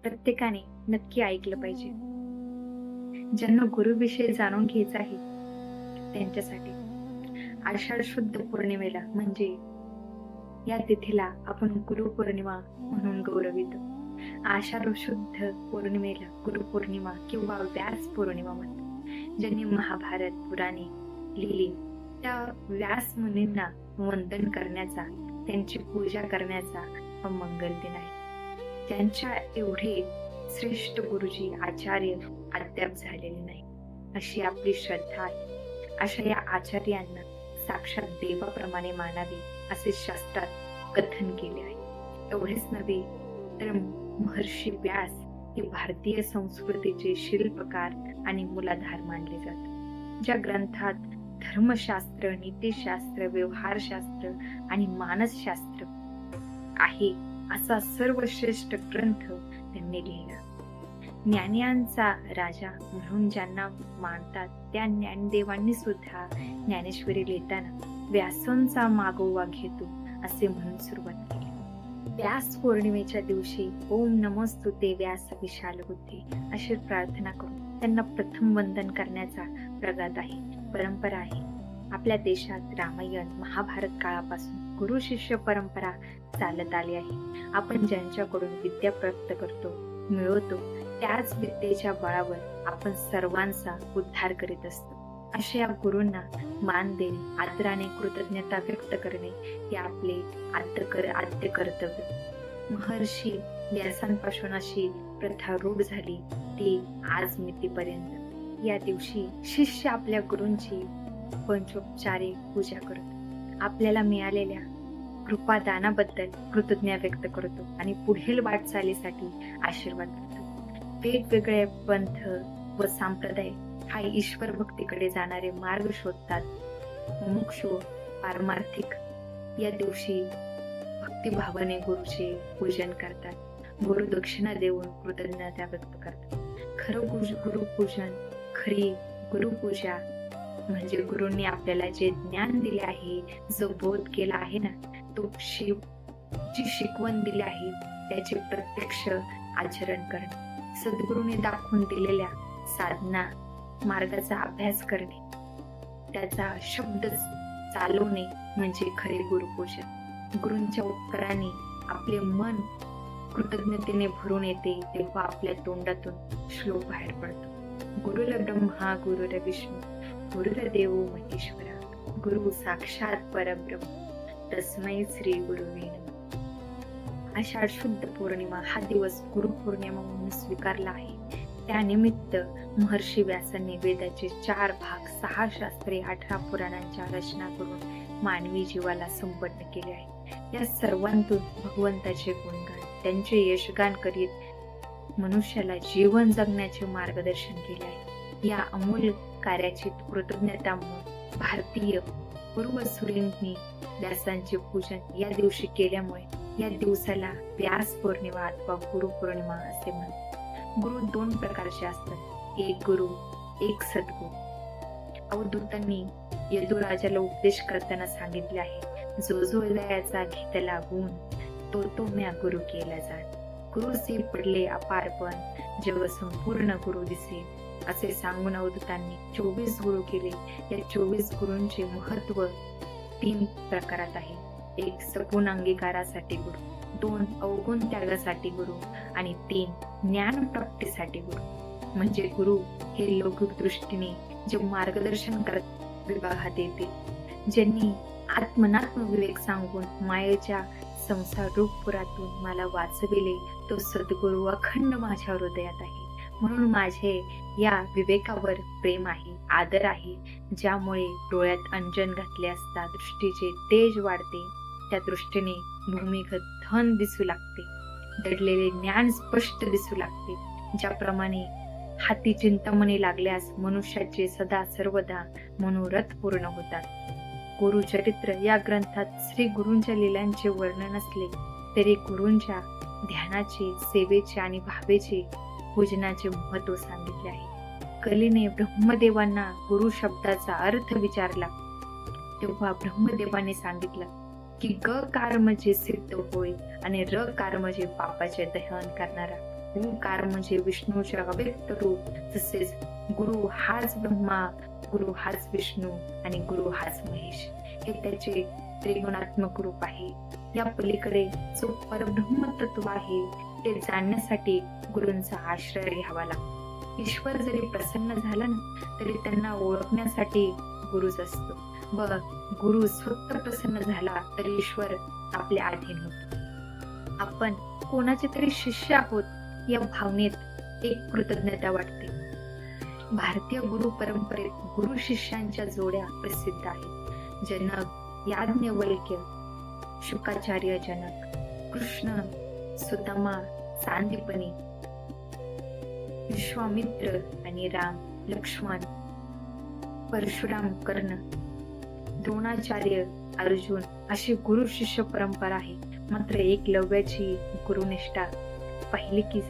प्रत्येकाने नक्की ऐकलं पाहिजे. ज्यांना गुरुविषयी जाणून घ्यायचं आहे त्यांच्यासाठी आषाढ शुद्ध पौर्णिमेला म्हणजे या तिथीला आपण गुरुपौर्णिमा म्हणून गौरवितो. आषाढ शुद्ध पौर्णिमेला गुरुपौर्णिमा किंवा व्यास पौर्णिमा म्हणतात. ज्यांनी महाभारत पुराणे लिहिली त्या व्यास मुनींना वंदन करण्याचा, त्यांची पूजा करण्याचा हा मंगल दिन आहे. त्यांच्या एवढे श्रेष्ठ गुरुजी आचार्य अद्याप झालेले नाही अशी आपली श्रद्धा आहे. अशा या आचार्यांना साक्षात देवाप्रमाणे मानावे असे शास्त्रात कथन केले आहे. एवढेच नव्हे तर महर्षी व्यास हे भारतीय संस्कृतीचे शिल्पकार आणि मूलाधार मानले जातात. ज्या ग्रंथात धर्मशास्त्र, नीतिशास्त्र, व्यवहारशास्त्र आणि मानसशास्त्र आहे असा सर्वश्रेष्ठ ग्रंथ त्यांनी लिहिला. ज्ञानियांचा राजा म्हणून ज्यांना मानतात त्या ज्ञानदेवांनी सुद्धा ज्ञानेश्वरी लिहिताना व्यासांचा मागोवा घेतो असे म्हणून सुरुवात केली. व्यास पौर्णिमेच्या दिवशी ओम नमोस्तुते व्यास विशाल बुद्धी अशी प्रार्थना करून त्यांना प्रथम वंदन करण्याचा प्रघात आहे, परंपरा आहे. आपल्या देशात रामायण महाभारत काळापासून गुरु शिष्य परंपरा चालत आली आहे. आपण ज्यांच्याकडून विद्या प्राप्त करतो, मिळवतो त्याच विद्येच्या बळावर आपण सर्वांचा उद्धार करीत असतो. अशा या गुरूंना मान देणे, आदराने कृतज्ञता व्यक्त करणे हे आपले आद्य कर्तव्य. महर्षी व्यासांपासून अशी प्रथा रूढ झाली ती आज मितीपर्यंत. या दिवशी शिष्य आपल्या गुरूंची पंचोपचारिक पूजा करतो, आपल्याला मिळालेल्या कृपादानाबद्दल कृतज्ञता व्यक्त करतो आणि पुढील वाटचालीसाठी आशीर्वाद करतो. वेगवेगळे पंथ व संप्रदाय हा ईश्वर भक्तीकडे जाणारे मार्ग शोधतात. मोक्ष पारमार्थिक या दिवशी भक्तिभावाने गुरुचे पूजन करतात, गुरु दक्षिणा देऊन कृतज्ञता व्यक्त करतात. खरं गुरुपूजन, खरी गुरुपूजा म्हणजे गुरूंनी आपल्याला जे ज्ञान दिले आहे, जो बोध केला आहे ना, तो जी शिकवण दिली आहे त्याचे प्रत्यक्ष आचरण करणे, सद्गुरूंनी दाखवून दिलेल्या साधना मार्गाचा अभ्यास करणे, त्याचा शब्द चालवणे म्हणजे खरे गुरुपूजन. गुरूंच्या उपकाराने आपले मन कृतज्ञतेने भरून येते तेव्हा आपल्या तोंडातून श्लोक बाहेर पडतो. गुरुर ब्रह्मा गुरुर विष्णू गुरुर देव महेश्वरा गुरु साक्षात परब्रह्म तस्मै श्री गुरुवे नमः. आषाढ शुद्ध पौर्णिमा हा दिवस गुरुपौर्णिमा म्हणून स्वीकारला आहे. त्यानिमित्त महर्षी व्यासांनी वेदाचे 4 भाग, 6 शास्त्रे, 18 पुराणांच्या रचना करून मानवी जीवाला संपन्न केले आहे. या सर्वांतून भगवंताचे गुणगान, त्यांचे यशगान करीत मनुष्याला जीवन जगण्याचे मार्गदर्शन केले आहे. या अमूल्य कार्याची कृतज्ञता म्हणून भारतीय पूर्वसुरींनी व्यासांचे पूजन या दिवशी केल्यामुळे या दिवसाला व्यास पौर्णिमा अथवा गुरुपौर्णिमा असे म्हणतात. गुरु 2 प्रकारचे असतात, एक गुरु एक सद्गुरू. अवधूतांनी यदुराजाला उपदेश करताना सांगितले आहे, जो जो दयाचा घेतला गुण तो म्या गुरु केला जात. गुरुचे पडले अपारपण जग संपूर्ण गुरु दिसे असे सांगून अवधूतांनी 24 गुरु केले. या 24 गुरूंचे महत्व 3 प्रकारात आहे. एक सगुण अंगीकारासाठी गुरु, 2 अवगुण त्यागासाठी गुरु आणि 3 ज्ञान प्राप्तीसाठी गुरु. म्हणजे गुरु हे लौकिक दृष्टीने जे मार्गदर्शन करत विभागात येते, ज्यांनी आत्मनात्म विवेक सांगून मायेच्या संसार रूपपुरातून मला वाचविले, तो सद्गुरु अखंड माझ्या हृदयात आहे. म्हणून माझे या विवेकावर प्रेम आहे, आदर आहे, ज्यामुळे डोळ्यात अंजन घातले असता दृष्टीचे तेज वाढते, त्या दृष्टीने भूमिगत धन दिसू लागते, दडलेले ज्ञान स्पष्ट दिसू लागते. ज्याप्रमाणे हाती चिंतामणी लागल्यास मनुष्याचे सदा सर्वदा मनोरथ पूर्ण होतात. गुरुचरित्र या ग्रंथात श्री गुरूंच्या लीलांचे वर्णन असले तरी गुरूंच्या ध्यानाचे, सेवेचे आणि भावेचे पूजनाचे महत्व सांगितले आहे. कलीने ब्रह्मदेवांना गुरु शब्दाचा अर्थ विचारला तेव्हा ब्रह्मदेवाने सांगितलं की ग कार म्हणजे सिद्ध होय आणि र कार म्हणजे पापाचे दहन करणारा. ओंकार म्हणजे विष्णूचे अव्यक्त रूप. तसेच गुरु हाच ब्रह्मा, गुरु हाच विष्णू आणि गुरु हाच महेश, हे त्याचे त्रिगुणात्मक रूप आहे. या पलीकडे जो परब्रह्म तत्व आहे ते जाणण्यासाठी गुरूंचा आश्रय घ्यावा लागतो. ईश्वर जरी प्रसन्न झाला ना तरी त्यांना ओळखण्यासाठी गुरुच असतो, व गुरु स्वतः प्रसन्न झाला तर ईश्वर आपल्या अधीन होतो. आपण कोणाचे तरी शिष्य आहोत या भावनेत एक कृतज्ञता वाटते. भारतीय गुरु परंपरेत गुरु शिष्यांच्या जोड्या प्रसिद्ध आहेत. जनक याज्ञवल्क्य, शुकाचार्य जनक, कृष्ण सुदामा सांदीपनी, विश्वामित्र आणि राम लक्ष्मण, परशुराम कर्ण, द्रोणाचार्य अर्जुन अशी गुरु शिष्य परंपरा आहे. मात्र एकलव्याची गुरुनिष्ठा पाहिली की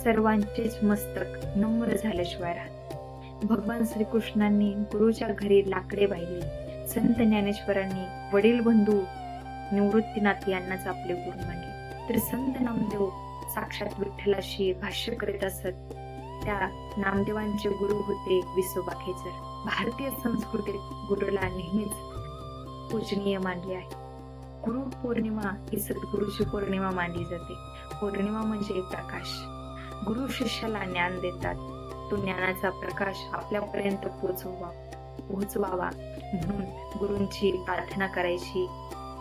सर्वांचेच मस्तक नम्र झाल्याशिवाय राहत. भगवान श्रीकृष्णांनी गुरुच्या घरी लाकडे वाहिले. संत ज्ञानेश्वरांनी वडील बंधू निवृत्तीनाथ यांनाच आपले गुरु मानले. तर संत नामदेव साक्षात विठ्ठलाशी भाष्य करीत असत. त्या नामदेवांचे गुरु होते विसोबा खेचर. भारतीय संस्कृतीत गुरुला नेहमीच पूजनीय मानले आहे. गुरु पौर्णिमा ही सद्गुरूची पौर्णिमा मानली जाते. पौर्णिमा म्हणजे प्रकाश. गुरु शिष्याला ज्ञान देतात. तो ज्ञानाचा प्रकाश आपल्यापर्यंत पोहोचवावा म्हणून गुरूंची प्रार्थना करायची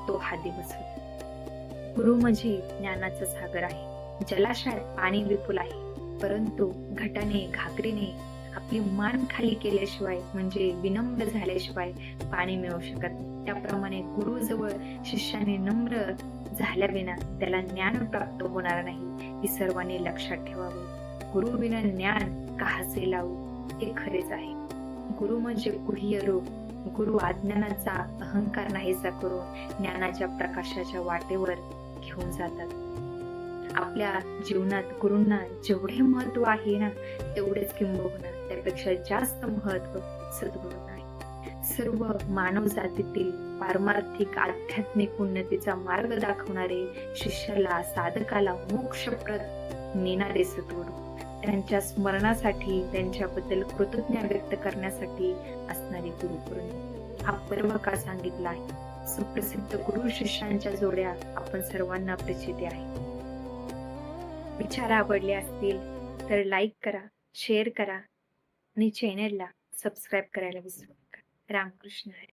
तो हा दिवस होता. गुरु म्हणजे ज्ञानाचा सागर आहे. जलाशयात पाणी विपुल आहे, परंतु घटाने घागरीने आपली मान खाली केल्याशिवाय म्हणजे विनम्र झाल्याशिवाय पाणी मिळू शकत नाही. त्याप्रमाणे गुरु जवळ शिष्याने नम्र झाल्याविना त्याला ज्ञान प्राप्त होणार नाही, ही सर्वांनी लक्षात ठेवावे. गुरु विना ज्ञान काहसे लावू, हे खरेच आहे. गुरु म्हणजे गुह्य रूप. गुरु अज्ञानाचा अहंकार नाहीसा करून ज्ञानाच्या प्रकाशाच्या वाटेवर घेऊन जातात. आपल्या जीवनात गुरूंना जेवढे महत्व आहे ना तेवढेच किंबहुना त्यापेक्षा जास्त महत्व सद्गुरूंना आहे. सर्व मानव जातीतील पारमार्थिक आध्यात्मिक उन्नतीचा मार्ग दाखवणारे, शिष्याला साधकाला मोक्षप्रद नेणारे सद्गुरू, त्यांच्या स्मरणासाठी त्यांच्याबद्दल कृतज्ञता व्यक्त करण्यासाठी असणारी गुरुपौर्णिमा हा पर्व का सांगितला आहे. सुप्रसिद्ध गुरु शिष्यांच्या जोड्या आपण सर्वांना प्रचिती आहे. विचार आवडले असतील तर लाईक करा, शेअर करा आणि चॅनेलला सबस्क्राईब करायला विसरू नका. रामकृष्ण हरी.